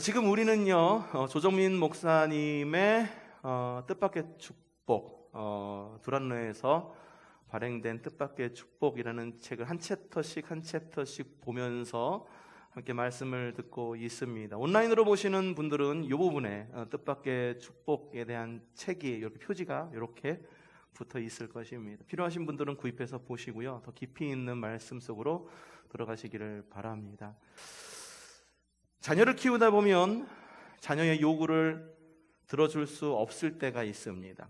지금 우리는요, 조정민 목사님의 뜻밖의 축복, 두란노에서 발행된 뜻밖의 축복이라는 책을 한 챕터씩 보면서 함께 말씀을 듣고 있습니다. 온라인으로 보시는 분들은 이 부분에 뜻밖의 축복에 대한 책이 이렇게 표지가 이렇게 붙어 있을 것입니다. 필요하신 분들은 구입해서 보시고요, 더 깊이 있는 말씀 속으로 들어가시기를 바랍니다. 자녀를 키우다 보면 자녀의 요구를 들어줄 수 없을 때가 있습니다.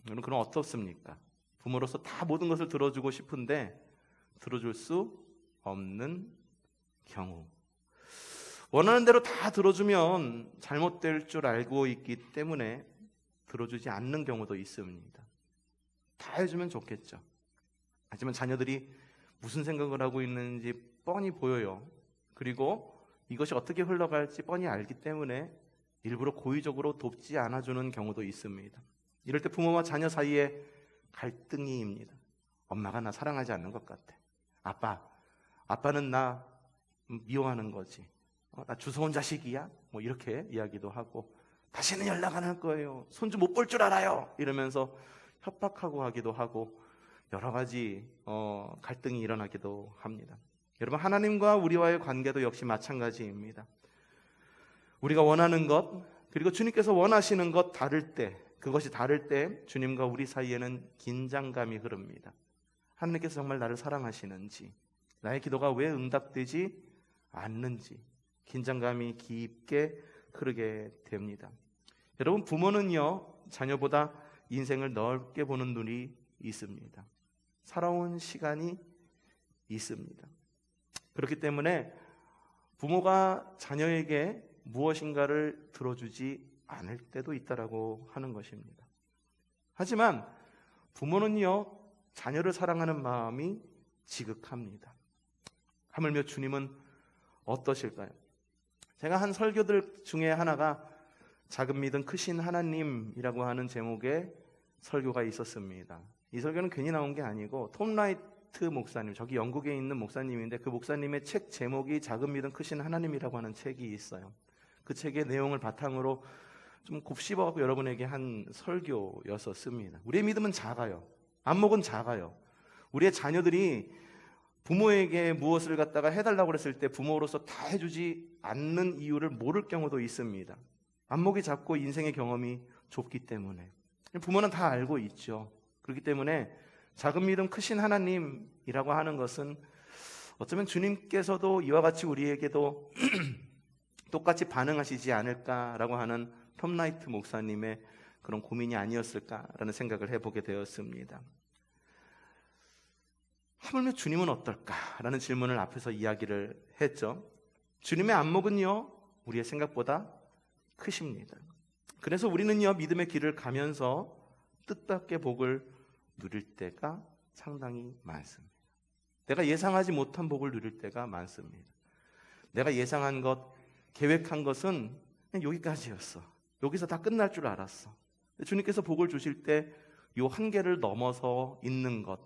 여러분, 그럼 어떻습니까? 부모로서 다 모든 것을 들어주고 싶은데 들어줄 수 없는 경우, 원하는 대로 다 들어주면 잘못될 줄 알고 있기 때문에 들어주지 않는 경우도 있습니다. 다 해주면 좋겠죠. 하지만 자녀들이 무슨 생각을 하고 있는지 뻔히 보여요. 그리고 이것이 어떻게 흘러갈지 뻔히 알기 때문에 일부러 고의적으로 돕지 않아주는 경우도 있습니다. 이럴 때 부모와 자녀 사이에 갈등이입니다. 엄마가 나 사랑하지 않는 것 같아. 아빠는 나 미워하는 거지. 나 주워온 자식이야? 뭐 이렇게 이야기도 하고, 다시는 연락 안 할 거예요. 손주 못 볼 줄 알아요. 이러면서 협박하고 하기도 하고, 여러 가지 갈등이 일어나기도 합니다. 여러분, 하나님과 우리와의 관계도 역시 마찬가지입니다. 우리가 원하는 것, 그리고 주님께서 원하시는 것 그것이 다를 때 주님과 우리 사이에는 긴장감이 흐릅니다. 하나님께서 정말 나를 사랑하시는지, 나의 기도가 왜 응답되지 않는지 긴장감이 깊게 흐르게 됩니다. 여러분, 부모는요, 자녀보다 인생을 넓게 보는 눈이 있습니다. 살아온 시간이 있습니다. 그렇기 때문에 부모가 자녀에게 무엇인가를 들어주지 않을 때도 있다라고 하는 것입니다. 하지만 부모는요, 자녀를 사랑하는 마음이 지극합니다. 하물며 주님은 어떠실까요? 제가 한 설교들 중에 하나가 작은 믿음 크신 하나님이라고 하는 제목의 설교가 있었습니다. 이 설교는 괜히 나온 게 아니고 톰 라이트 목사님, 저기 영국에 있는 목사님인데 그 목사님의 책 제목이 작은 믿음 크신 하나님이라고 하는 책이 있어요. 그 책의 내용을 바탕으로 좀 곱씹어갖고 여러분에게 한 설교였었습니다. 우리의 믿음은 작아요. 안목은 작아요. 우리의 자녀들이 부모에게 무엇을 갖다가 해달라고 그랬을 때 부모로서 다 해주지 않는 이유를 모를 경우도 있습니다. 안목이 작고 인생의 경험이 좁기 때문에. 부모는 다 알고 있죠. 그렇기 때문에 작은 믿음 크신 하나님이라고 하는 것은 어쩌면 주님께서도 이와 같이 우리에게도 똑같이 반응하시지 않을까라고 하는 톰 라이트 목사님의 그런 고민이 아니었을까라는 생각을 해보게 되었습니다. 하물며 주님은 어떨까라는 질문을 앞에서 이야기를 했죠. 주님의 안목은요, 우리의 생각보다 크십니다. 그래서 우리는요, 믿음의 길을 가면서 뜻밖의 복을 누릴 때가 상당히 많습니다. 내가 예상하지 못한 복을 누릴 때가 많습니다. 내가 예상한 것, 계획한 것은 그냥 여기까지였어. 여기서 다 끝날 줄 알았어. 주님께서 복을 주실 때 요 한계를 넘어서 있는 것,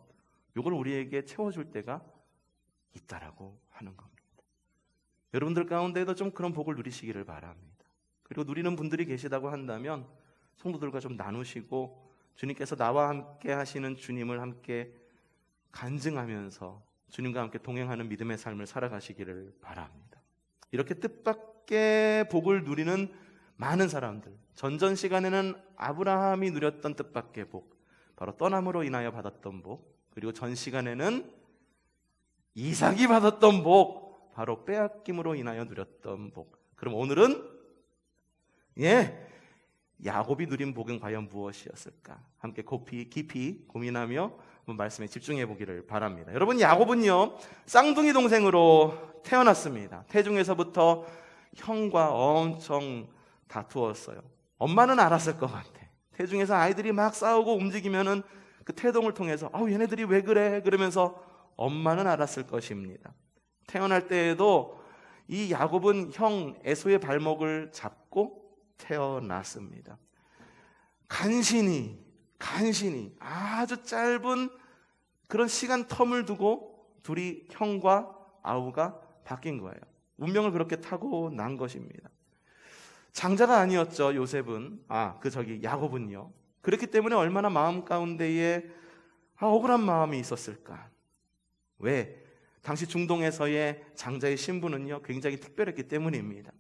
요걸 우리에게 채워줄 때가 있다라고 하는 겁니다. 여러분들 가운데도 좀 그런 복을 누리시기를 바랍니다. 그리고 누리는 분들이 계시다고 한다면 성도들과 좀 나누시고 주님께서 나와 함께 하시는 주님을 함께 간증하면서 주님과 함께 동행하는 믿음의 삶을 살아가시기를 바랍니다. 이렇게 뜻밖의 복을 누리는 많은 사람들, 전전 시간에는 아브라함이 누렸던 뜻밖의 복, 바로 떠남으로 인하여 받았던 복, 그리고 전 시간에는 이삭이 받았던 복, 바로 빼앗김으로 인하여 누렸던 복. 그럼 오늘은 야곱이 누린 복은 과연 무엇이었을까? 함께 깊이 고민하며 한번 말씀에 집중해 보기를 바랍니다. 여러분, 야곱은요, 쌍둥이 동생으로 태어났습니다. 태중에서부터 형과 엄청 다투었어요. 엄마는 알았을 것 같아. 태중에서 아이들이 막 싸우고 움직이면은 그 태동을 통해서 얘네들이 왜 그래? 그러면서 엄마는 알았을 것입니다. 태어날 때에도 이 야곱은 형 에서의 발목을 잡고 태어났습니다. 간신히 아주 짧은 그런 시간 텀을 두고 둘이 형과 아우가 바뀐 거예요. 운명을 그렇게 타고 난 것입니다. 장자가 아니었죠. 요셉은, 야곱은요. 그렇기 때문에 얼마나 마음 가운데에 억울한 마음이 있었을까. 왜? 당시 중동에서의 장자의 신분은요, 굉장히 특별했기 때문입니다.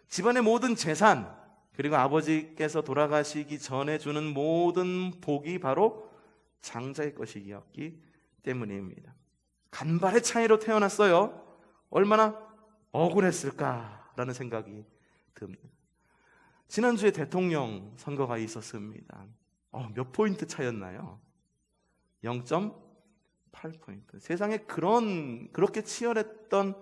집안의 모든 재산, 그리고 아버지께서 돌아가시기 전에 주는 모든 복이 바로 장자의 것이었기 때문입니다. 간발의 차이로 태어났어요. 얼마나 억울했을까라는 생각이 듭니다. 지난주에 대통령 선거가 있었습니다. 몇 포인트 차였나요? 0.8포인트. 세상에 그렇게 치열했던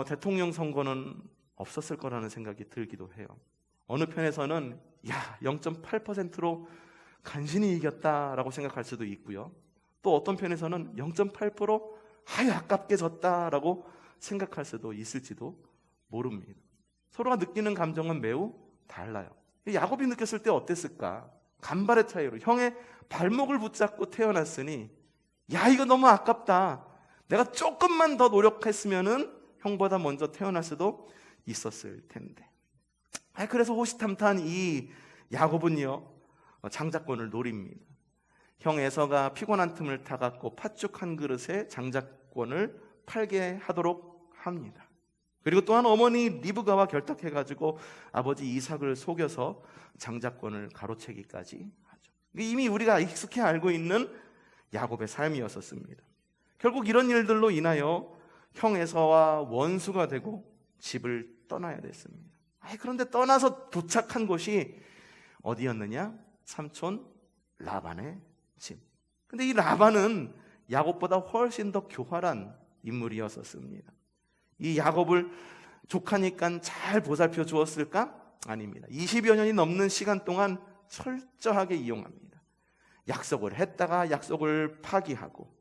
대통령 선거는 없었을 거라는 생각이 들기도 해요. 어느 편에서는 0.8%로 간신히 이겼다라고 생각할 수도 있고요. 또 어떤 편에서는 0.8% 아깝게 졌다라고 생각할 수도 있을지도 모릅니다. 서로가 느끼는 감정은 매우 달라요. 야곱이 느꼈을 때 어땠을까? 간발의 차이로 형의 발목을 붙잡고 태어났으니 이거 너무 아깝다. 내가 조금만 더 노력했으면은 형보다 먼저 태어날 수도 있었을 텐데. 그래서 호시탐탐 이 야곱은요, 장자권을 노립니다. 형 에서가 피곤한 틈을 타갖고 팥죽 한 그릇에 장자권을 팔게 하도록 합니다. 그리고 또한 어머니 리브가와 결탁해가지고 아버지 이삭을 속여서 장자권을 가로채기까지 하죠. 이미 우리가 익숙히 알고 있는 야곱의 삶이었었습니다. 결국 이런 일들로 인하여 형 에서와 원수가 되고 집을 떠나야 됐습니다. 그런데 떠나서 도착한 곳이 어디였느냐? 삼촌 라반의 집. 근데 이 라반은 야곱보다 훨씬 더 교활한 인물이었었습니다. 이 야곱을 조카니까 잘 보살펴 주었을까? 아닙니다. 20여 년이 넘는 시간 동안 철저하게 이용합니다. 약속을 했다가 약속을 파기하고,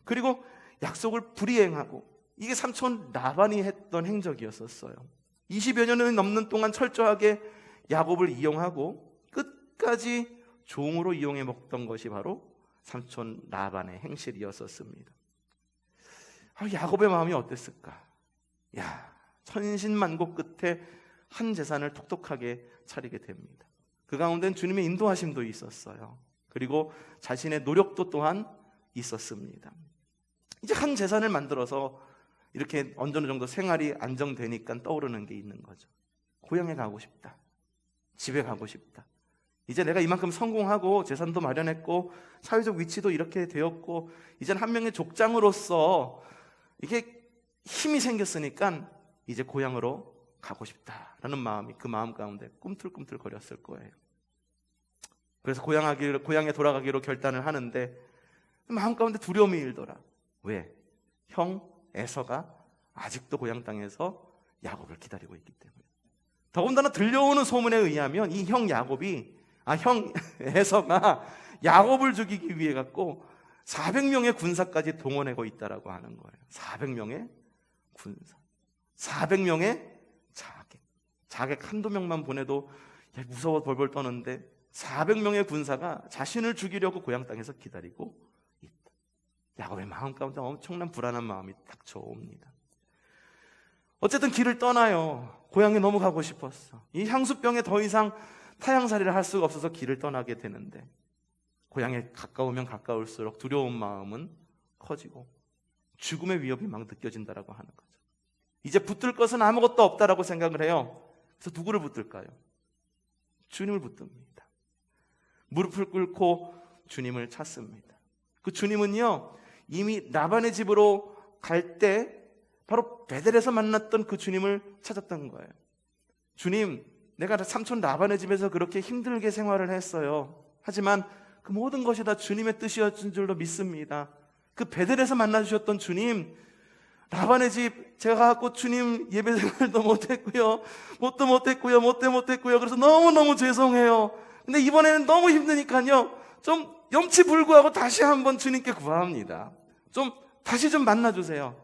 그리고 약속을 불이행하고, 이게 삼촌 라반이 했던 행적이었었어요. 20여 년이 넘는 동안 철저하게 야곱을 이용하고 끝까지 종으로 이용해 먹던 것이 바로 삼촌 라반의 행실이었었습니다. 야곱의 마음이 어땠을까? 천신만고 끝에 한 재산을 톡톡하게 차리게 됩니다. 그 가운데는 주님의 인도하심도 있었어요. 그리고 자신의 노력도 또한 있었습니다. 이제 한 재산을 만들어서 이렇게 어느 정도 생활이 안정되니까 떠오르는 게 있는 거죠. 고향에 가고 싶다. 집에 가고 싶다. 이제 내가 이만큼 성공하고 재산도 마련했고 사회적 위치도 이렇게 되었고 이제는 한 명의 족장으로서 이게 힘이 생겼으니까 이제 고향으로 가고 싶다라는 마음이 그 마음 가운데 꿈틀꿈틀 거렸을 거예요. 그래서 고향에 돌아가기로 결단을 하는데 마음 가운데 두려움이 일더라. 왜? 형 에서가 아직도 고향 땅에서 야곱을 기다리고 있기 때문에. 더군다나 들려오는 소문에 의하면 이 형 에서가 야곱을 죽이기 위해 갖고 400명의 군사까지 동원하고 있다라고 하는 거예요. 400명의 군사, 400명의 자객 한두 명만 보내도 무서워 벌벌 떠는데 400명의 군사가 자신을 죽이려고 고향 땅에서 기다리고 있다. 야곱의 마음 가운데 엄청난 불안한 마음이 닥쳐옵니다. 어쨌든 길을 떠나요. 고향에 너무 가고 싶었어. 이 향수병에 더 이상 타향살이를 할 수가 없어서 길을 떠나게 되는데 고향에 가까우면 가까울수록 두려운 마음은 커지고 죽음의 위협이 막 느껴진다라고 하는 거죠. 이제 붙들 것은 아무것도 없다라고 생각을 해요. 그래서 누구를 붙들까요? 주님을 붙듭니다. 무릎을 꿇고 주님을 찾습니다. 그 주님은요, 이미 라반의 집으로 갈 때 바로 베델에서 만났던 그 주님을 찾았던 거예요. 주님, 내가 삼촌 라반의 집에서 그렇게 힘들게 생활을 했어요. 하지만 그 모든 것이 다 주님의 뜻이었던 줄로 믿습니다. 그 베델에서 만나주셨던 주님, 라반의 집 제가 가고 주님 예배 생활도 못했고요, 못했고요. 그래서 너무너무 죄송해요. 근데 이번에는 너무 힘드니까요, 좀 염치불구하고 다시 한번 주님께 구합니다. 좀 다시 좀 만나주세요.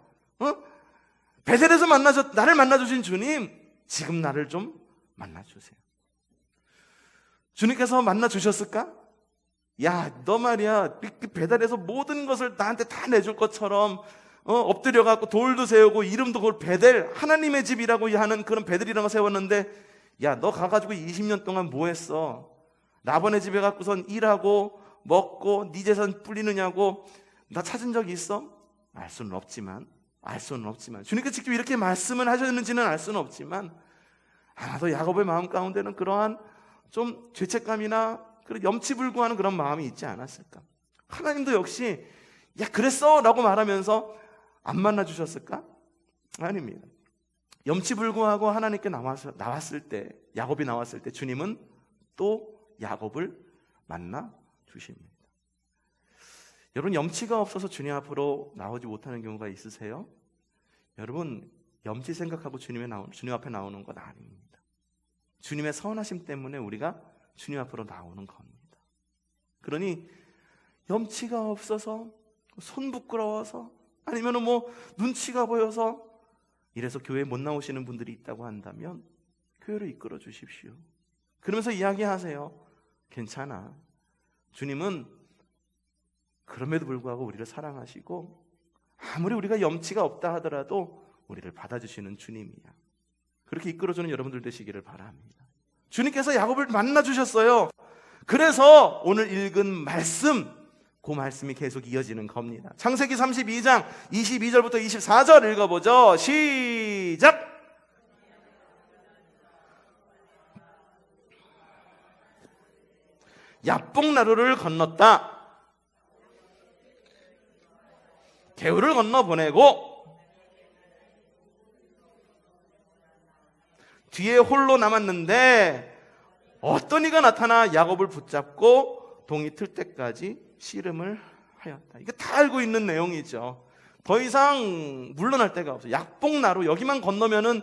베델에서 나를 만나주신 주님, 지금 나를 좀 만나주세요. 주님께서 만나주셨을까? 야, 너 말이야, 베델에서 모든 것을 나한테 다 내줄 것처럼 엎드려갖고 돌도 세우고 이름도 그걸 베델, 하나님의 집이라고 하는 그런 베델이라고 세웠는데 야, 너 가가지고 20년 동안 뭐 했어? 라반의 집에 갖고선 일하고 먹고 네 재산 불리느냐고 나 찾은 적이 있어? 알 수는 없지만 주님께서 직접 이렇게 말씀을 하셨는지는 알 수는 없지만 아마도 야곱의 마음 가운데는 그러한 좀 죄책감이나 그런 염치불구하는 그런 마음이 있지 않았을까? 하나님도 역시 야 그랬어 라고 말하면서 안 만나주셨을까? 아닙니다. 염치불구하고 하나님께 나왔을 때, 야곱이 나왔을 때 주님은 또 야곱을 만나 주십니다. 여러분, 염치가 없어서 주님 앞으로 나오지 못하는 경우가 있으세요? 여러분, 염치 생각하고 주님 앞에 나오는 건 아닙니다. 주님의 선하심 때문에 우리가 주님 앞으로 나오는 겁니다. 그러니 염치가 없어서, 손 부끄러워서, 아니면 뭐 눈치가 보여서 이래서 교회에 못 나오시는 분들이 있다고 한다면 교회를 이끌어 주십시오. 그러면서 이야기하세요. 괜찮아. 주님은 그럼에도 불구하고 우리를 사랑하시고 아무리 우리가 염치가 없다 하더라도 우리를 받아주시는 주님이야. 그렇게 이끌어주는 여러분들 되시기를 바랍니다. 주님께서 야곱을 만나주셨어요. 그래서 오늘 읽은 말씀, 그 말씀이 계속 이어지는 겁니다. 창세기 32장 22절부터 24절 읽어보죠. 시작! 야복나루를 건넜다. 개울을 건너 보내고 뒤에 홀로 남았는데 어떤 이가 나타나 야곱을 붙잡고 동이 틀 때까지 씨름을 하였다. 이거 다 알고 있는 내용이죠. 더 이상 물러날 데가 없어요. 야복나루 여기만 건너면은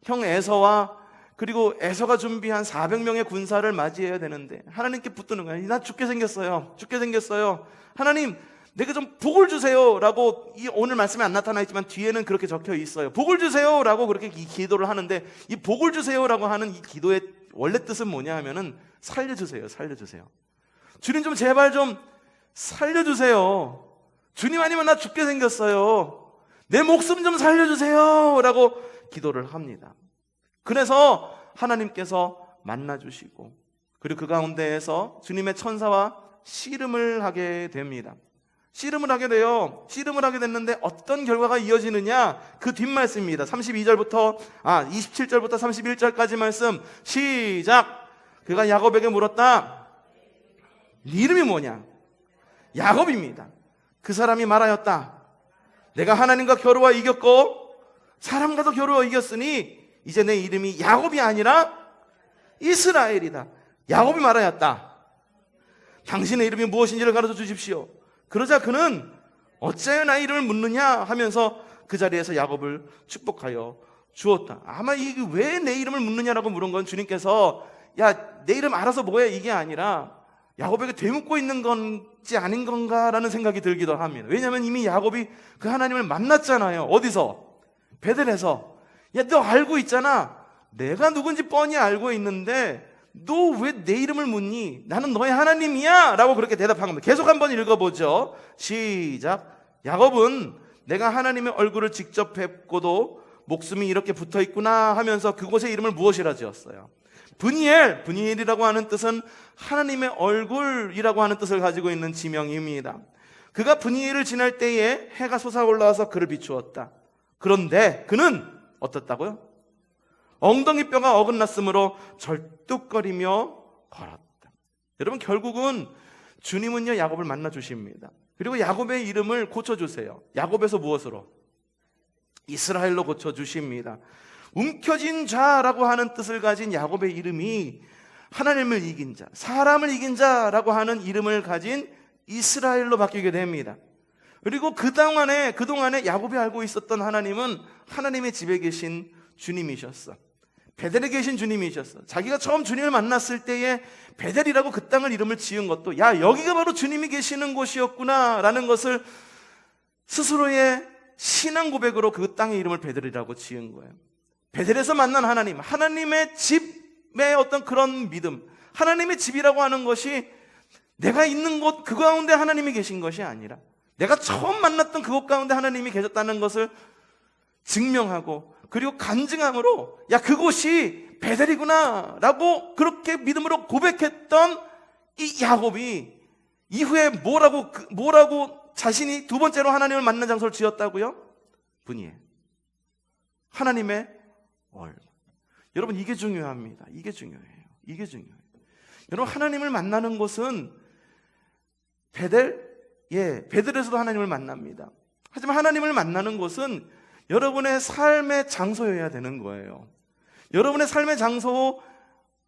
형 에서와 그리고 에서가 준비한 400명의 군사를 맞이해야 되는데 하나님께 붙드는 거예요. 나 죽게 생겼어요. 하나님 내게 좀 복을 주세요 라고 오늘 말씀에 안 나타나 있지만 뒤에는 그렇게 적혀 있어요. 복을 주세요 라고 그렇게 기도를 하는데 이 복을 주세요 라고 하는 이 기도의 원래 뜻은 뭐냐 하면은 살려주세요. 주님 좀 제발 좀 살려주세요. 주님 아니면 나 죽게 생겼어요. 내 목숨 좀 살려주세요 라고 기도를 합니다. 그래서 하나님께서 만나주시고 그리고 그 가운데에서 주님의 천사와 씨름을 하게 됩니다. 씨름을 하게 됐는데 어떤 결과가 이어지느냐? 그 뒷말씀입니다. 27절부터 31절까지 말씀 시작! 그가 야곱에게 물었다. 네 이름이 뭐냐? 야곱입니다. 그 사람이 말하였다. 내가 하나님과 겨루어 이겼고 사람과도 겨루어 이겼으니 이제 내 이름이 야곱이 아니라 이스라엘이다. 야곱이 말하였다. 당신의 이름이 무엇인지를 가르쳐 주십시오. 그러자 그는 어찌하여 나의 이름을 묻느냐 하면서 그 자리에서 야곱을 축복하여 주었다. 아마 이게 왜 내 이름을 묻느냐라고 물은 건 주님께서 야 내 이름 알아서 뭐해 이게 아니라 야곱에게 되묻고 있는 건지 아닌 건가라는 생각이 들기도 합니다. 왜냐하면 이미 야곱이 그 하나님을 만났잖아요. 어디서? 베델에서. 야 너 알고 있잖아. 내가 누군지 뻔히 알고 있는데 너 왜 내 이름을 묻니? 나는 너의 하나님이야 라고 그렇게 대답한 겁니다. 계속 한번 읽어보죠. 시작. 야곱은 내가 하나님의 얼굴을 직접 뵙고도 목숨이 이렇게 붙어있구나 하면서 그곳의 이름을 무엇이라 지었어요? 브니엘이라고 하는 뜻은 하나님의 얼굴이라고 하는 뜻을 가지고 있는 지명입니다. 그가 브니엘을 지날 때에 해가 솟아올라와서 그를 비추었다. 그런데 그는 어떻다고요? 엉덩이 뼈가 어긋났으므로 절뚝거리며 걸었다. 여러분 결국은 주님은요 야곱을 만나 주십니다. 그리고 야곱의 이름을 고쳐주세요. 야곱에서 무엇으로? 이스라엘로 고쳐주십니다. 움켜진 자라고 하는 뜻을 가진 야곱의 이름이 하나님을 이긴 자, 사람을 이긴 자라고 하는 이름을 가진 이스라엘로 바뀌게 됩니다. 그리고 그동안에 야곱이 알고 있었던 하나님은 하나님의 집에 계신 주님이셨어. 베델에 계신 주님이셨어. 자기가 처음 주님을 만났을 때에 베델이라고 그 땅을 이름을 지은 것도 야 여기가 바로 주님이 계시는 곳이었구나 라는 것을 스스로의 신앙 고백으로 그 땅의 이름을 베델이라고 지은 거예요. 베델에서 만난 하나님, 하나님의 집의 어떤 그런 믿음, 하나님의 집이라고 하는 것이 내가 있는 곳 그 가운데 하나님이 계신 것이 아니라 내가 처음 만났던 그곳 가운데 하나님이 계셨다는 것을 증명하고 그리고 간증함으로 야 그곳이 베델이구나 라고 그렇게 믿음으로 고백했던 이 야곱이 이후에 뭐라고 자신이 두 번째로 하나님을 만난 장소를 지었다고요? 분이엘, 하나님의 얼굴. 여러분, 이게 중요합니다. 이게 중요해요. 여러분, 하나님을 만나는 곳은 베델에서도 하나님을 만납니다. 하지만 하나님을 만나는 곳은 여러분의 삶의 장소여야 되는 거예요. 여러분의 삶의 장소,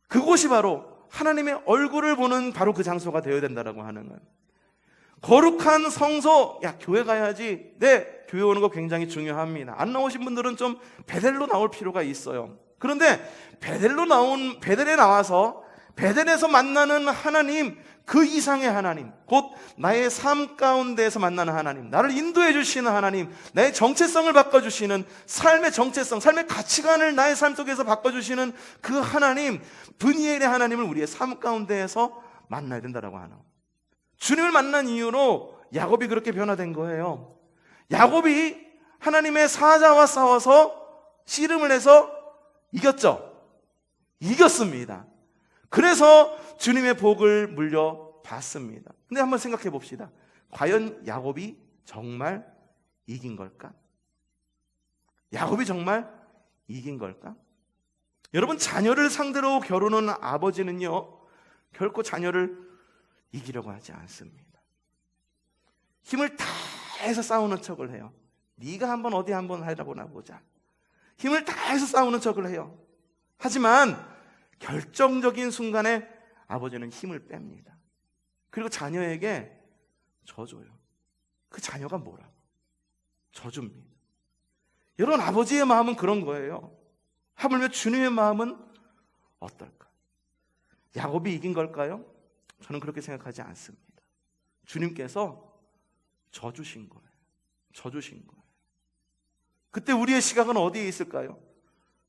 그곳이 바로 하나님의 얼굴을 보는 바로 그 장소가 되어야 된다고 하는 거예요. 거룩한 성소, 교회 가야지. 네, 교회 오는 거 굉장히 중요합니다. 안 나오신 분들은 좀 베델로 나올 필요가 있어요. 그런데 베델에 나와서 베델에서 만나는 하나님, 그 이상의 하나님, 곧 나의 삶 가운데에서 만나는 하나님, 나를 인도해 주시는 하나님, 나의 정체성을 바꿔주시는, 삶의 정체성, 삶의 가치관을 나의 삶 속에서 바꿔주시는 그 하나님, 브니엘의 하나님을 우리의 삶 가운데에서 만나야 된다고 하는, 주님을 만난 이유로 야곱이 그렇게 변화된 거예요. 야곱이 하나님의 사자와 싸워서 씨름을 해서 이겼습니다. 그래서 주님의 복을 물려받습니다. 근데 한번 생각해 봅시다. 과연 야곱이 정말 이긴 걸까? 야곱이 정말 이긴 걸까? 여러분, 자녀를 상대로 겨루는 아버지는요, 결코 자녀를 이기려고 하지 않습니다. 힘을 다해서 싸우는 척을 해요. 네가 어디 한번 해보나 보자. 힘을 다해서 싸우는 척을 해요. 하지만 결정적인 순간에 아버지는 힘을 뺍니다. 그리고 자녀에게 져줘요. 그 자녀가 뭐라고? 져줍니다. 여러분, 아버지의 마음은 그런 거예요. 하물며 주님의 마음은 어떨까? 야곱이 이긴 걸까요? 저는 그렇게 생각하지 않습니다. 주님께서 져주신 거예요. 그때 우리의 시각은 어디에 있을까요?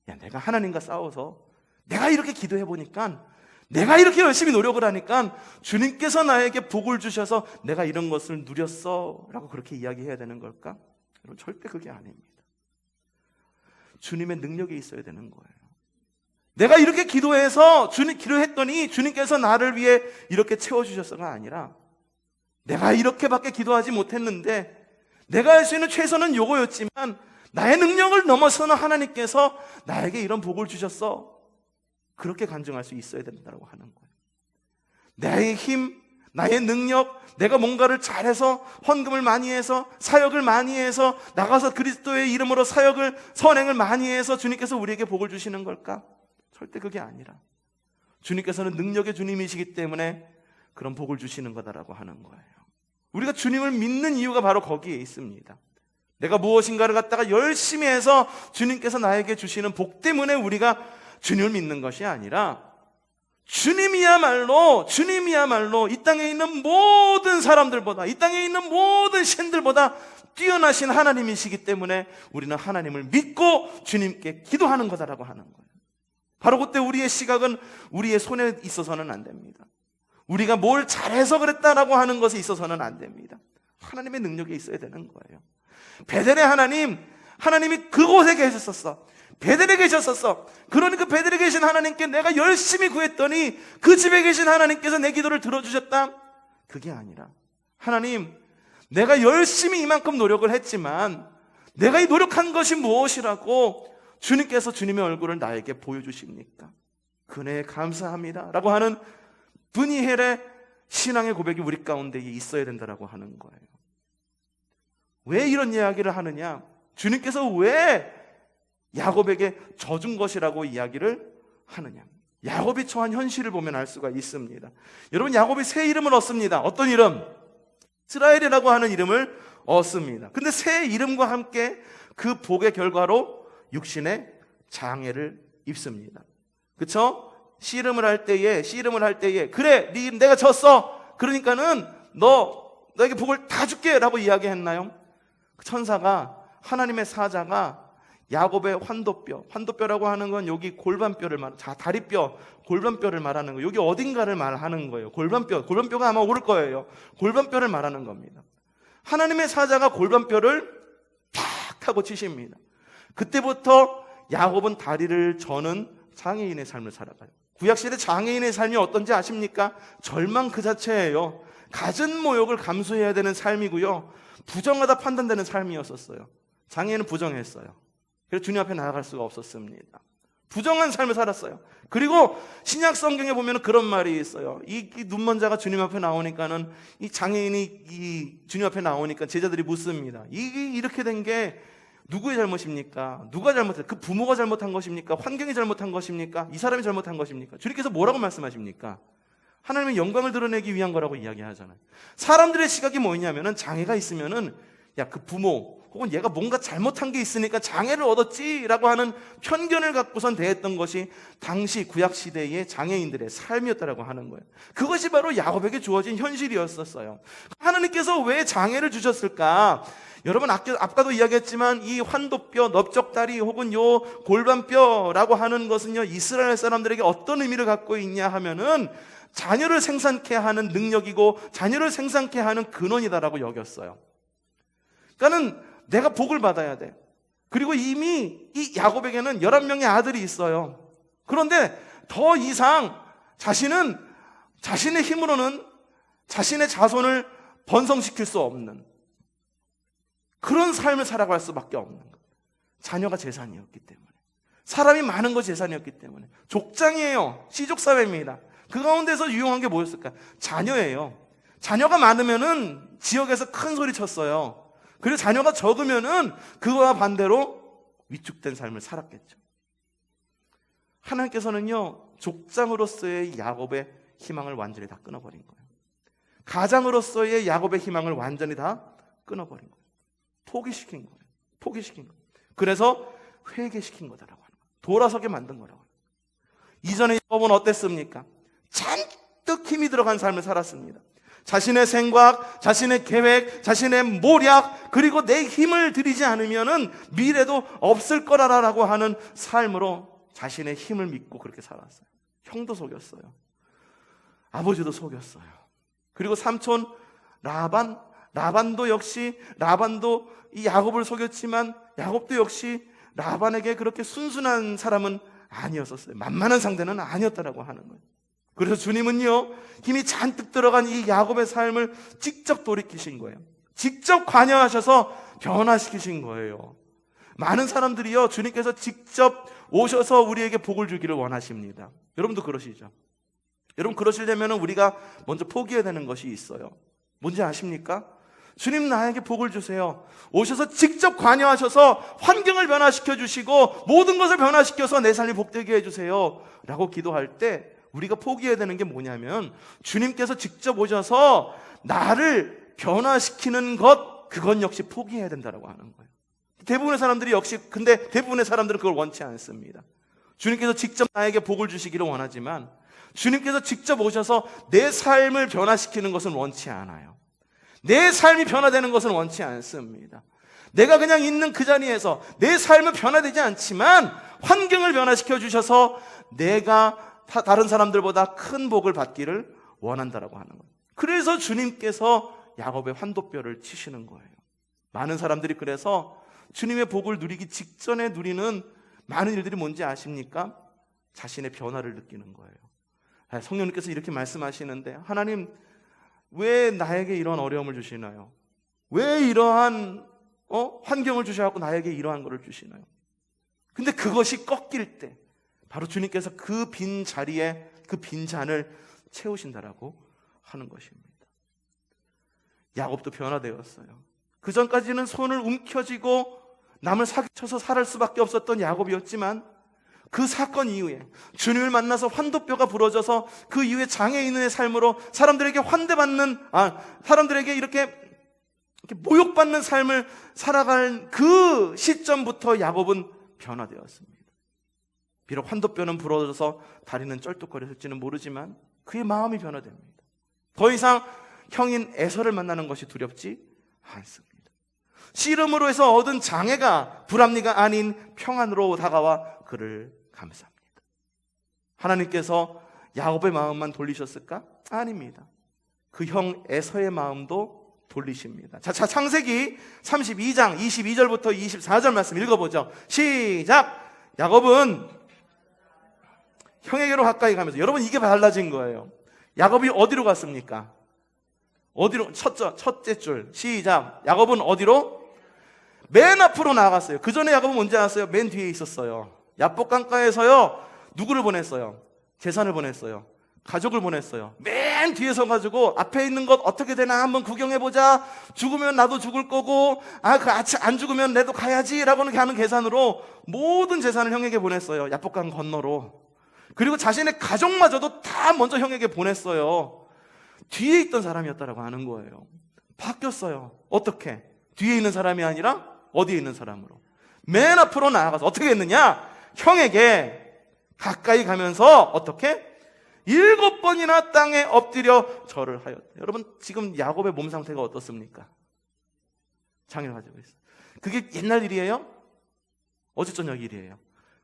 내가 하나님과 싸워서 내가 이렇게 기도해 보니까, 내가 이렇게 열심히 노력을 하니까 주님께서 나에게 복을 주셔서 내가 이런 것을 누렸어 라고 그렇게 이야기해야 되는 걸까? 여러분, 절대 그게 아닙니다. 주님의 능력이 있어야 되는 거예요. 내가 이렇게 기도했더니 주님께서 나를 위해 이렇게 채워주셨어가 아니라, 내가 이렇게밖에 기도하지 못했는데 내가 할 수 있는 최선은 요거였지만 나의 능력을 넘어서는 하나님께서 나에게 이런 복을 주셨어, 그렇게 간증할 수 있어야 된다고 하는 거예요. 나의 힘, 나의 능력, 내가 뭔가를 잘해서, 헌금을 많이 해서, 사역을 많이 해서, 나가서 그리스도의 이름으로 선행을 많이 해서 주님께서 우리에게 복을 주시는 걸까? 절대 그게 아니라, 주님께서는 능력의 주님이시기 때문에 그런 복을 주시는 거다라고 하는 거예요. 우리가 주님을 믿는 이유가 바로 거기에 있습니다. 내가 무엇인가를 갖다가 열심히 해서 주님께서 나에게 주시는 복 때문에 우리가 주님을 믿는 것이 아니라, 주님이야말로 이 땅에 있는 모든 사람들보다, 이 땅에 있는 모든 신들보다 뛰어나신 하나님이시기 때문에 우리는 하나님을 믿고 주님께 기도하는 거다라고 하는 거예요. 바로 그때 우리의 시각은 우리의 손에 있어서는 안 됩니다. 우리가 뭘 잘해서 그랬다라고 하는 것에 있어서는 안 됩니다. 하나님의 능력이 있어야 되는 거예요. 베델의 하나님이 그곳에 계셨었어. 베델에 계셨었어. 그러니 그 베델에 계신 하나님께 내가 열심히 구했더니 그 집에 계신 하나님께서 내 기도를 들어주셨다? 그게 아니라, 하나님, 내가 열심히 이만큼 노력을 했지만 내가 이 노력한 것이 무엇이라고 주님께서 주님의 얼굴을 나에게 보여주십니까? 그네에 감사합니다 라고 하는 브니엘의 신앙의 고백이 우리 가운데 있어야 된다라고 하는 거예요. 왜 이런 이야기를 하느냐? 주님께서 왜 야곱에게 져준 것이라고 이야기를 하느냐? 야곱이 처한 현실을 보면 알 수가 있습니다. 여러분, 야곱이 새 이름을 얻습니다. 어떤 이름? 이스라엘이라고 하는 이름을 얻습니다. 근데 새 이름과 함께 그 복의 결과로 육신의 장애를 입습니다. 그쵸? 씨름을 할 때에 그래, 내가 졌어. 그러니까는 너에게 복을 다 줄게 라고 이야기했나요? 천사가, 하나님의 사자가 야곱의 환도뼈라고 하는 건 여기 골반뼈를 다리뼈, 골반뼈를 말하는 거예요. 여기 어딘가를 말하는 거예요. 골반뼈가 아마 옳을 거예요. 골반뼈를 말하는 겁니다. 하나님의 사자가 골반뼈를 탁 하고 치십니다. 그때부터 야곱은 다리를 저는 장애인의 삶을 살아가요. 구약시대 장애인의 삶이 어떤지 아십니까? 절망 그 자체예요. 갖은 모욕을 감수해야 되는 삶이고요, 부정하다 판단되는 삶이었었어요. 장애인은 부정했어요. 그래서 주님 앞에 나아갈 수가 없었습니다. 부정한 삶을 살았어요. 그리고 신약 성경에 보면 그런 말이 있어요. 이 눈먼 자가 주님 앞에 나오니까는, 이 장애인이 이 주님 앞에 나오니까 제자들이 묻습니다. 이게 이렇게 된 게 누구의 잘못입니까? 누가 잘못했어요? 그 부모가 잘못한 것입니까? 환경이 잘못한 것입니까? 이 사람이 잘못한 것입니까? 주님께서 뭐라고 말씀하십니까? 하나님의 영광을 드러내기 위한 거라고 이야기하잖아요. 사람들의 시각이 뭐냐면은, 장애가 있으면은 야, 그 부모 혹은 얘가 뭔가 잘못한 게 있으니까 장애를 얻었지라고 하는 편견을 갖고선 대했던 것이 당시 구약시대의 장애인들의 삶이었다라고 하는 거예요. 그것이 바로 야곱에게 주어진 현실이었었어요. 하나님께서 왜 장애를 주셨을까? 여러분, 아까도 이야기했지만 이 환도뼈, 넓적다리 혹은 요 골반뼈라고 하는 것은요, 이스라엘 사람들에게 어떤 의미를 갖고 있냐 하면은 자녀를 생산케 하는 능력이고 자녀를 생산케 하는 근원이다라고 여겼어요. 그러니까는 내가 복을 받아야 돼. 그리고 이미 이 야곱에게는 11명의 아들이 있어요. 그런데 더 이상 자신은 자신의 힘으로는 자신의 자손을 번성시킬 수 없는 그런 삶을 살아갈 수밖에 없는 것. 자녀가 재산이었기 때문에, 사람이 많은 거 재산이었기 때문에. 족장이에요. 씨족사회입니다. 그 가운데서 유용한 게 뭐였을까? 자녀예요. 자녀가 많으면은 지역에서 큰 소리 쳤어요. 그리고 자녀가 적으면은 그와 반대로 위축된 삶을 살았겠죠. 하나님께서는요, 족장으로서의 야곱의 희망을 완전히 다 끊어버린 거예요. 가장으로서의 야곱의 희망을 완전히 다 끊어버린 거예요. 포기시킨 거예요. 포기시킨 거예요. 그래서 회개시킨 거다라고 하는 거예요. 돌아서게 만든 거라고 하는 거예요. 이전에 야곱은 어땠습니까? 잔뜩 힘이 들어간 삶을 살았습니다. 자신의 생각, 자신의 계획, 자신의 모략, 그리고 내 힘을 들이지 않으면은 미래도 없을 거라라고 하는 삶으로 자신의 힘을 믿고 그렇게 살았어요. 형도 속였어요. 아버지도 속였어요. 그리고 삼촌 라반도 역시 이 야곱을 속였지만 야곱도 역시 라반에게 그렇게 순순한 사람은 아니었었어요. 만만한 상대는 아니었다라고 하는 거예요. 그래서 주님은요, 힘이 잔뜩 들어간 이 야곱의 삶을 직접 돌이키신 거예요. 직접 관여하셔서 변화시키신 거예요. 많은 사람들이요, 주님께서 직접 오셔서 우리에게 복을 주기를 원하십니다. 여러분도 그러시죠? 여러분, 그러시려면 우리가 먼저 포기해야 되는 것이 있어요. 뭔지 아십니까? 주님, 나에게 복을 주세요. 오셔서 직접 관여하셔서 환경을 변화시켜 주시고 모든 것을 변화시켜서 내 삶이 복되게 해주세요 라고 기도할 때 우리가 포기해야 되는 게 뭐냐면, 주님께서 직접 오셔서 나를 변화시키는 것, 그건 역시 포기해야 된다고 하는 거예요. 대부분의 사람들이 근데 대부분의 사람들은 그걸 원치 않습니다. 주님께서 직접 나에게 복을 주시기를 원하지만 주님께서 직접 오셔서 내 삶을 변화시키는 것은 원치 않아요. 내 삶이 변화되는 것은 원치 않습니다. 내가 그냥 있는 그 자리에서 내 삶은 변화되지 않지만 환경을 변화시켜 주셔서 내가 다른 사람들보다 큰 복을 받기를 원한다라고 하는 거예요. 그래서 주님께서 야곱의 환도뼈를 치시는 거예요. 많은 사람들이 그래서 주님의 복을 누리기 직전에 누리는 많은 일들이 뭔지 아십니까? 자신의 변화를 느끼는 거예요. 성령님께서 이렇게 말씀하시는데, 하나님 왜 나에게 이런 어려움을 주시나요? 왜 이러한 환경을 주셔서 나에게 이러한 것을 주시나요? 근데 그것이 꺾일 때 바로 주님께서 그 빈 자리에 그 빈 잔을 채우신다라고 하는 것입니다. 야곱도 변화되었어요. 그 전까지는 손을 움켜쥐고 남을 사기쳐서 살을 수밖에 없었던 야곱이었지만 그 사건 이후에 주님을 만나서 환도뼈가 부러져서 그 이후에 장애인의 삶으로 사람들에게 사람들에게 이렇게 모욕받는 삶을 살아갈 그 시점부터 야곱은 변화되었습니다. 비록 환도뼈는 부러져서 다리는 쩔뚝거렸을지는 모르지만 그의 마음이 변화됩니다. 더 이상 형인 에서를 만나는 것이 두렵지 않습니다. 씨름으로 해서 얻은 장애가 불합리가 아닌 평안으로 다가와 그를 감쌉니다. 하나님께서 야곱의 마음만 돌리셨을까? 아닙니다. 그 형 에서의 마음도 돌리십니다. 자, 창세기 32장 22절부터 24절 말씀 읽어보죠. 시작! 야곱은 형에게로 가까이 가면서, 여러분 이게 달라진 거예요. 야곱이 어디로 갔습니까? 어디로? 첫째 줄 시작. 야곱은 어디로? 맨 앞으로 나아갔어요. 그 전에 야곱은 언제 왔어요? 맨 뒤에 있었어요. 야복 강가에서요, 누구를 보냈어요? 재산을 보냈어요. 가족을 보냈어요. 맨 뒤에 서가지고 앞에 있는 것 어떻게 되나 한번 구경해보자. 죽으면 나도 죽을 거고, 안 죽으면 내도 가야지 라고는 하는 계산으로 모든 재산을 형에게 보냈어요. 야복강 건너로. 그리고 자신의 가족마저도 다 먼저 형에게 보냈어요. 뒤에 있던 사람이었다라고 하는 거예요. 바뀌었어요. 어떻게? 뒤에 있는 사람이 아니라 어디에 있는 사람으로? 맨 앞으로 나아가서 어떻게 했느냐? 형에게 가까이 가면서 어떻게? 7번이나 땅에 엎드려 절을 하였다. 여러분 지금 야곱의 몸 상태가 어떻습니까? 장애를 가지고 있어요. 그게 옛날 일이에요? 어제 저녁 일이에요.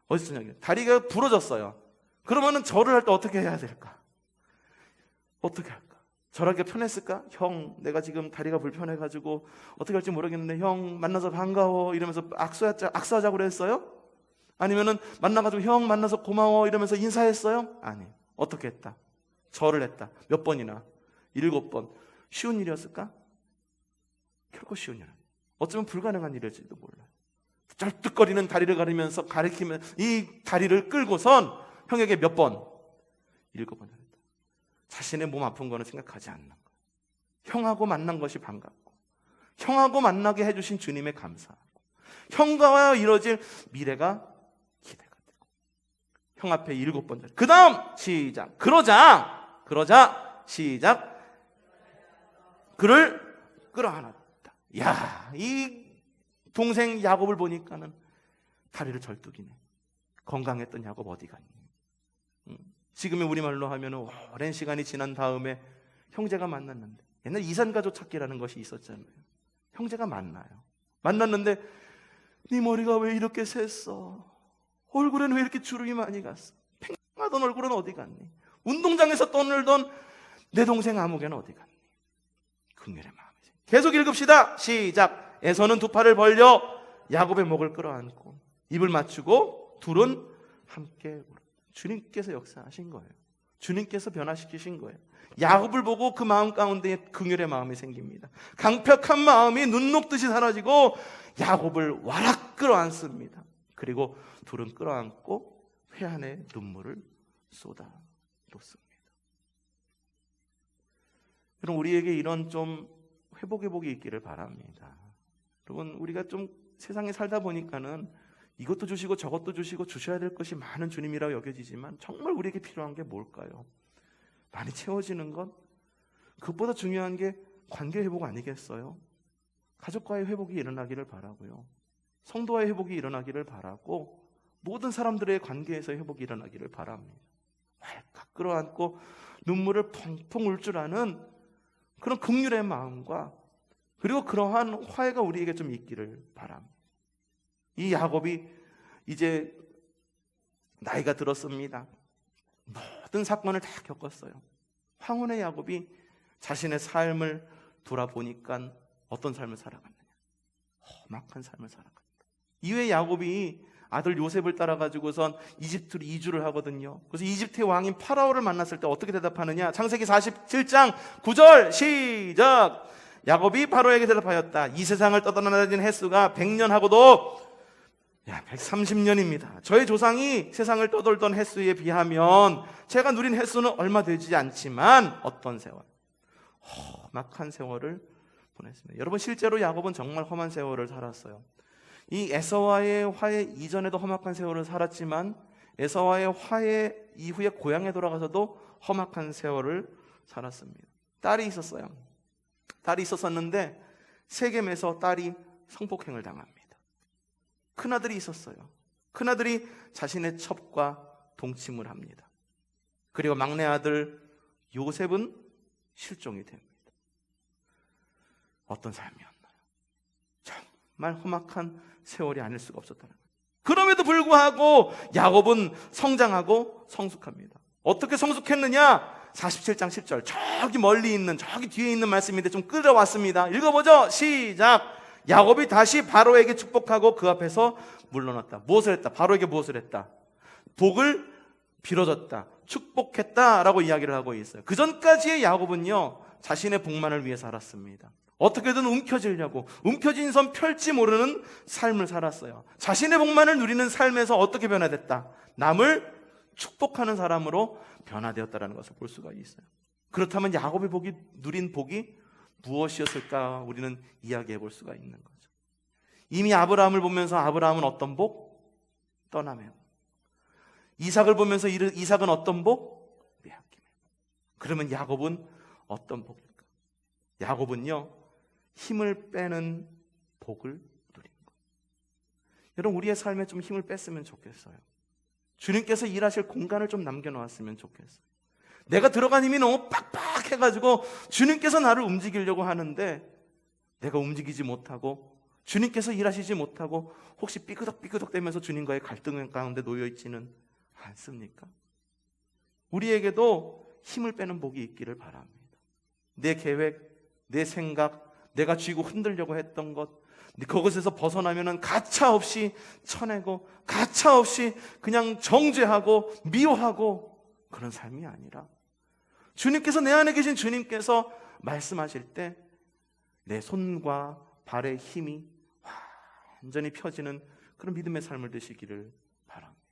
어제 저녁 다리가 부러졌어요. 그러면은 절을 할 때 어떻게 해야 될까? 어떻게 할까? 절하기가 편했을까? 형, 내가 지금 다리가 불편해가지고 어떻게 할지 모르겠는데 형 만나서 반가워 이러면서 악수하자고 그랬어요? 아니면은 만나가지고 형 만나서 고마워 이러면서 인사했어요? 아니. 어떻게 했다? 절을 했다. 몇 번이나? 7번. 쉬운 일이었을까? 결코 쉬운 일 아니에요. 어쩌면 불가능한 일일지도 몰라요. 쩔뚝거리는 다리를 가리키면 이 다리를 끌고선 형에게 몇 번? 7번 했다. 자신의 몸 아픈 거는 생각하지 않는 거예요. 형하고 만난 것이 반갑고, 형하고 만나게 해주신 주님의 감사하고, 형과 이뤄질 미래가 기대가 되고, 형 앞에 7번. 그 다음 시작. 그러자 시작. 그를 끌어안았다. 야, 이 동생 야곱을 보니까는 다리를 절뚝이네. 건강했던 야곱 어디 갔니? 지금의 우리말로 하면 오랜 시간이 지난 다음에 형제가 만났는데, 옛날 이산가족 찾기라는 것이 있었잖아요. 형제가 만났는데 네 머리가 왜 이렇게 샜어? 얼굴에는 왜 이렇게 주름이 많이 갔어? 팽팽하던 얼굴은 어디 갔니? 운동장에서 떠놀던 내 동생 아무개는 어디 갔니? 긍휼의 마음이지. 계속 읽읍시다. 시작. 에서는 두 팔을 벌려 야곱의 목을 끌어안고 입을 맞추고 둘은 함께 울었다. 주님께서 역사하신 거예요. 주님께서 변화시키신 거예요. 야곱을 보고 그 마음 가운데 긍휼의 마음이 생깁니다. 강팍한 마음이 눈 녹듯이 사라지고 야곱을 와락 끌어안습니다. 그리고 둘은 끌어안고 회한의 눈물을 쏟아 놓습니다. 여러분, 우리에게 이런 좀 회복이 있기를 바랍니다. 여러분, 우리가 좀 세상에 살다 보니까는 이것도 주시고 저것도 주시고 주셔야 될 것이 많은 주님이라고 여겨지지만 정말 우리에게 필요한 게 뭘까요? 많이 채워지는 것? 그것보다 중요한 게 관계 회복 아니겠어요? 가족과의 회복이 일어나기를 바라고요. 성도와의 회복이 일어나기를 바라고 모든 사람들의 관계에서 회복이 일어나기를 바랍니다. 왈칵 끌어안고 눈물을 펑펑 울 줄 아는 그런 긍휼의 마음과 그리고 그러한 화해가 우리에게 좀 있기를 바랍니다. 이 야곱이 이제 나이가 들었습니다. 모든 사건을 다 겪었어요. 황혼의 야곱이 자신의 삶을 돌아보니까 어떤 삶을 살아갔느냐? 험악한 삶을 살아갔다. 이후에 야곱이 아들 요셉을 따라가지고선 이집트로 이주를 하거든요. 그래서 이집트의 왕인 파라오를 만났을 때 어떻게 대답하느냐? 창세기 47장 9절 시작. 야곱이 파라오에게 대답하였다. 이 세상을 떠나다닌 횟수가 100년하고도 130년입니다. 저희 조상이 세상을 떠돌던 횟수에 비하면 제가 누린 횟수는 얼마 되지 않지만 어떤 세월? 험악한 세월을 보냈습니다. 여러분, 실제로 야곱은 정말 험한 세월을 살았어요. 이 에서와의 화해 이전에도 험악한 세월을 살았지만 에서와의 화해 이후에 고향에 돌아가서도 험악한 세월을 살았습니다. 딸이 있었어요. 딸이 있었었는데 세겜에서 딸이 성폭행을 당합니다. 큰아들이 있었어요. 큰아들이 자신의 첩과 동침을 합니다. 그리고 막내 아들 요셉은 실종이 됩니다. 어떤 삶이었나요? 정말 험악한 세월이 아닐 수가 없었다는 거예요. 그럼에도 불구하고 야곱은 성장하고 성숙합니다. 어떻게 성숙했느냐? 47장 10절, 저기 멀리 있는, 저기 뒤에 있는 말씀인데 좀 끌어왔습니다. 읽어보죠. 시작. 야곱이 다시 바로에게 축복하고 그 앞에서 물러났다. 무엇을 했다? 바로에게 무엇을 했다? 복을 빌어줬다, 축복했다라고 이야기를 하고 있어요. 그 전까지의 야곱은요, 자신의 복만을 위해 살았습니다. 어떻게든 움켜진 선 펼지 모르는 삶을 살았어요. 자신의 복만을 누리는 삶에서 어떻게 변화됐다? 남을 축복하는 사람으로 변화되었다는 것을 볼 수가 있어요. 그렇다면 야곱이 누린 복이 무엇이었을까? 우리는 이야기해 볼 수가 있는 거죠. 이미 아브라함을 보면서 아브라함은 어떤 복? 떠남의 복. 이삭을 보면서 이삭은 어떤 복? 빼앗김의 복. 그러면 야곱은 어떤 복일까? 야곱은요, 힘을 빼는 복을 누린 거예요. 여러분, 우리의 삶에 좀 힘을 뺐으면 좋겠어요. 주님께서 일하실 공간을 좀 남겨놓았으면 좋겠어요. 내가 들어간 힘이 너무 빡빡해가지고 주님께서 나를 움직이려고 하는데 내가 움직이지 못하고 주님께서 일하시지 못하고 혹시 삐그덕삐그덕 대면서 주님과의 갈등 가운데 놓여있지는 않습니까? 우리에게도 힘을 빼는 복이 있기를 바랍니다. 내 계획, 내 생각, 내가 쥐고 흔들려고 했던 것, 그것에서 벗어나면은 가차없이 쳐내고 가차없이 그냥 정죄하고 미워하고 그런 삶이 아니라 주님께서, 내 안에 계신 주님께서 말씀하실 때 내 손과 발의 힘이 완전히 펴지는 그런 믿음의 삶을 되시기를 바랍니다.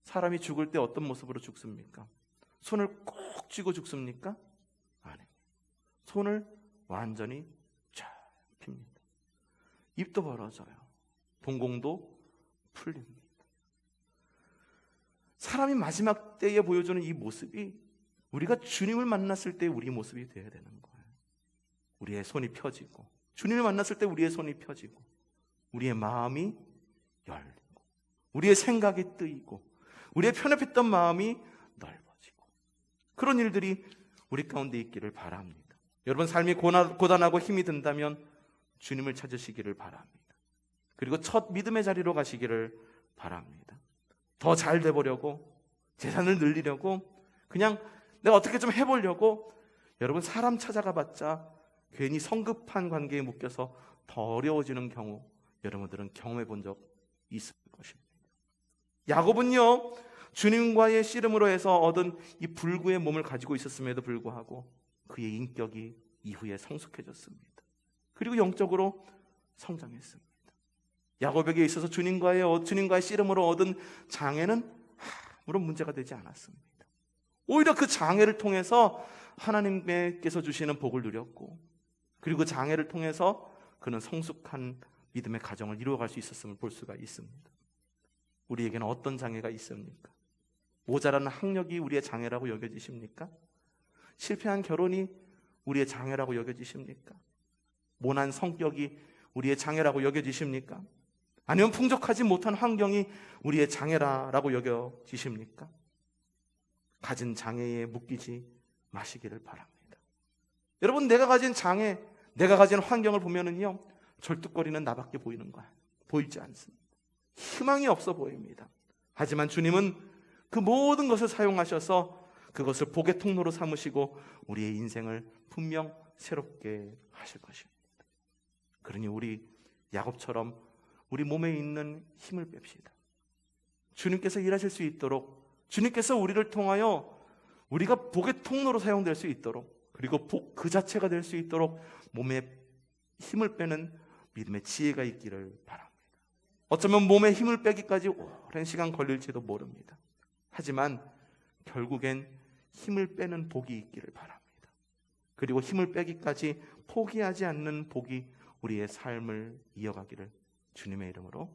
사람이 죽을 때 어떤 모습으로 죽습니까? 손을 꼭 쥐고 죽습니까? 아닙니다. 손을 완전히 쫙 핍니다. 입도 벌어져요. 동공도 풀립니다. 사람이 마지막 때에 보여주는 이 모습이 우리가 주님을 만났을 때 우리 모습이 되어야 되는 거예요. 우리의 손이 펴지고, 주님을 만났을 때 우리의 손이 펴지고, 우리의 마음이 열리고, 우리의 생각이 뜨이고, 우리의 편협했던 마음이 넓어지고, 그런 일들이 우리 가운데 있기를 바랍니다. 여러분, 삶이 고단하고 힘이 든다면 주님을 찾으시기를 바랍니다. 그리고 첫 믿음의 자리로 가시기를 바랍니다. 더 잘 돼보려고, 재산을 늘리려고, 그냥 내가 어떻게 좀 해보려고 여러분, 사람 찾아가 봤자 괜히 성급한 관계에 묶여서 더 어려워지는 경우 여러분들은 경험해 본 적 있을 것입니다. 야곱은요, 주님과의 씨름으로 해서 얻은 이 불구의 몸을 가지고 있었음에도 불구하고 그의 인격이 이후에 성숙해졌습니다. 그리고 영적으로 성장했습니다. 야곱에게 있어서 주님과의 씨름으로 얻은 장애는 아무런 문제가 되지 않았습니다. 오히려 그 장애를 통해서 하나님께서 주시는 복을 누렸고, 그리고 장애를 통해서 그는 성숙한 믿음의 가정을 이루어갈 수 있었음을 볼 수가 있습니다. 우리에게는 어떤 장애가 있습니까? 모자라는 학력이 우리의 장애라고 여겨지십니까? 실패한 결혼이 우리의 장애라고 여겨지십니까? 모난 성격이 우리의 장애라고 여겨지십니까? 아니면 풍족하지 못한 환경이 우리의 장애라고 여겨지십니까? 가진 장애에 묶이지 마시기를 바랍니다. 여러분, 내가 가진 장애, 내가 가진 환경을 보면은요, 절뚝거리는 나밖에 보이는 거야. 보이지 않습니다. 희망이 없어 보입니다. 하지만 주님은 그 모든 것을 사용하셔서 그것을 복의 통로로 삼으시고 우리의 인생을 분명 새롭게 하실 것입니다. 그러니 우리 야곱처럼 우리 몸에 있는 힘을 뺍시다. 주님께서 일하실 수 있도록, 주님께서 우리를 통하여 우리가 복의 통로로 사용될 수 있도록, 그리고 복 그 자체가 될 수 있도록 몸에 힘을 빼는 믿음의 지혜가 있기를 바랍니다. 어쩌면 몸에 힘을 빼기까지 오랜 시간 걸릴지도 모릅니다. 하지만 결국엔 힘을 빼는 복이 있기를 바랍니다. 그리고 힘을 빼기까지 포기하지 않는 복이 우리의 삶을 이어가기를 주님의 이름으로